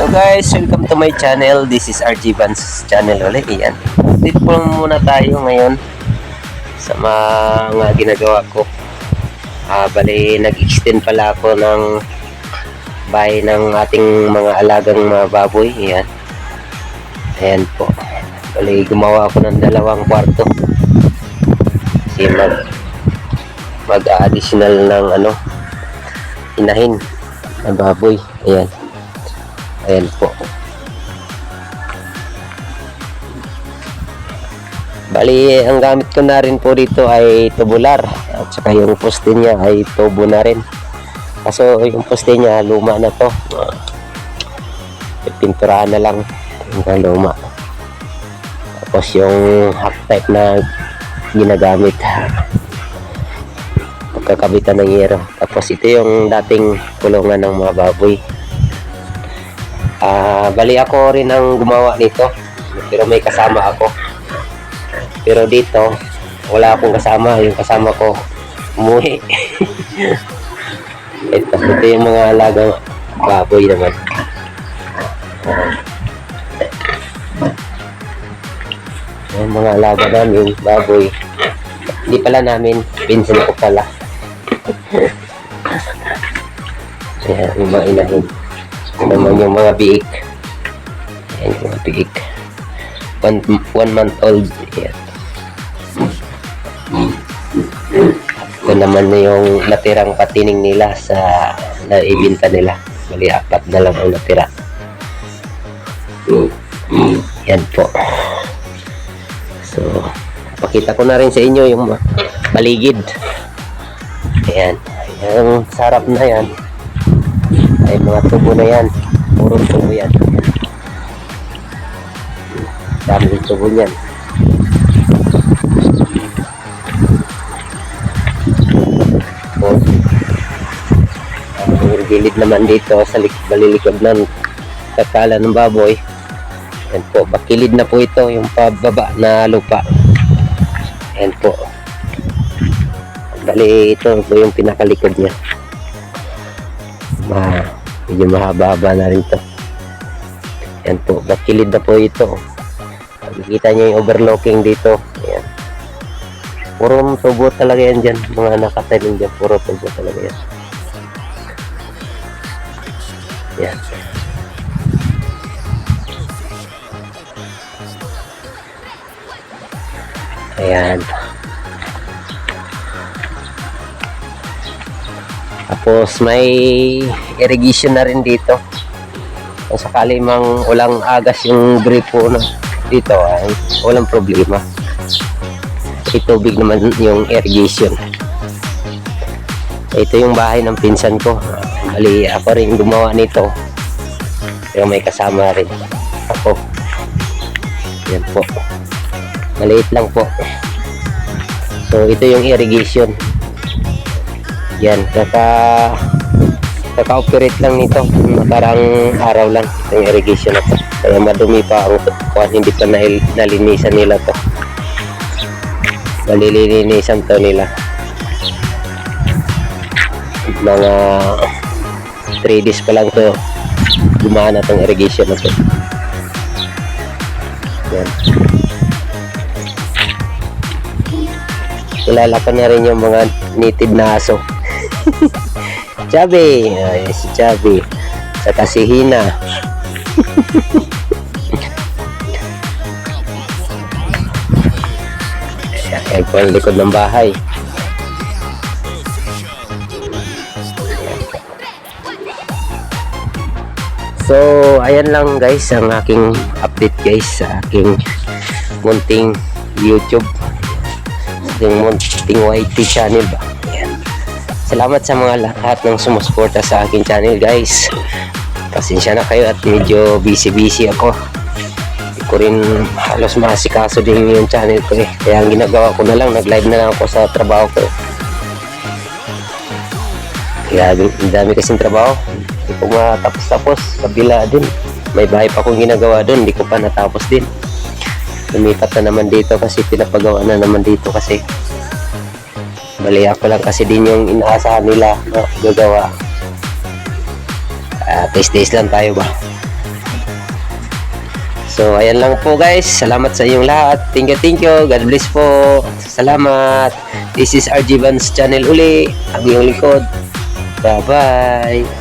guys, welcome to my channel. This is RG Vans channel ulit. Iyan. Dito po muna tayo ngayon sa mga ginagawa ko. Bali, nag-extend pala ako ng bahay ng ating mga alagang mga baboy. Iyan. Ayan po. Bali, gumawa ako ng 2 kwarto. Kasi mag-additional ng inahin na baboy. Ayan. Ayan po. Bali, ang gamit ko na rin po dito ay tubular. At saka yung poste niya ay tubo na rin. Kaso yung poste niya luma na to. Pinturahan na lang. Yung luma. Tapos yung half type na ginagamit. Pagkakabitan ng yero. Tapos ito yung dating kulungan ng mga baboy. Bali ako rin ang gumawa nito, pero may kasama ako. Pero dito wala akong kasama, yung kasama ko umuwi. ito yung mga alagang baboy naman. Yung mga alaga namin baboy, hindi pala namin, pinsan ko pala. Ayan, yung mga inahin naman, yung mga biik. Ayan, yung mga biik. 1 month old. Ayan. Ito naman na yung natirang patining nila sa naibinta nila. Bali, 4 na lang ang natira. Yan po. So, pakita ko na rin sa inyo yung paligid. Ayan. Yung sarap na yan ay mga tubo na yan. Puro tubo yan. Dami yung tubo yan. Ang gilid naman dito sa balilikod ng kakala ng baboy. Yan po, bakilid na po ito yung pababa na lupa. Yan po. Bali, ito po yung pinakalikod niya. Medyo mahaba-haba na rin to. Yan po, bakilid na po ito. Makikita nyo yung overlooking dito. Ayan. Puro tubo talaga yan dyan. Mga nakatalim dyan, puro tubo talaga yan. Yan. Ayan. Tapos may irrigation na rin dito. Kung sakali mang walang agas yung gripo na dito, ay walang problema. May tubig naman yung irrigation. Ito yung bahay ng pinsan ko. Bali, ako rin gumawa nito. Pero may kasama rin ako. Yan po. Maliit lang po. So, ito yung irrigation. Yan, kaka-operate lang nito. Nakarang araw lang yung irrigation na to. Kaya madumi pa ang kuwan, hindi pa nalinisan nila to. Malilinisan to nila. Mga 3 days pa lang to gumana tong irrigation na to. Yan. Kilala ko na rin yung mga native na aso. Chubby, si Chubby, saka si Hina. Ayan po ang likod ng bahay. So, ayan lang guys ang aking update guys sa aking munting YouTube, yung munting YT channel ba. Salamat sa mga lahat ng sumusuporta sa aking channel guys. Pasensya na kayo at medyo busy ako. Hindi ko rin halos masikaso din yung channel ko eh. Kaya ang ginagawa ko na lang, nag-live na lang ako sa trabaho ko. Kaya ang dami kasing trabaho. Hindi ko matapos-tapos. Kabila din. May bahay pa akong ginagawa doon. Hindi ko pa natapos din. Lumipat na naman dito kasi pinapagawa na naman dito kasi. Bali ako lang kasi din yung inaasahan nila na gagawa. Taste lang tayo ba. So, ayan lang po guys. Salamat sa inyong lahat. Thank you. God bless po. Salamat. This is RG Vans Channel uli. Ang iyong likod. Bye-bye.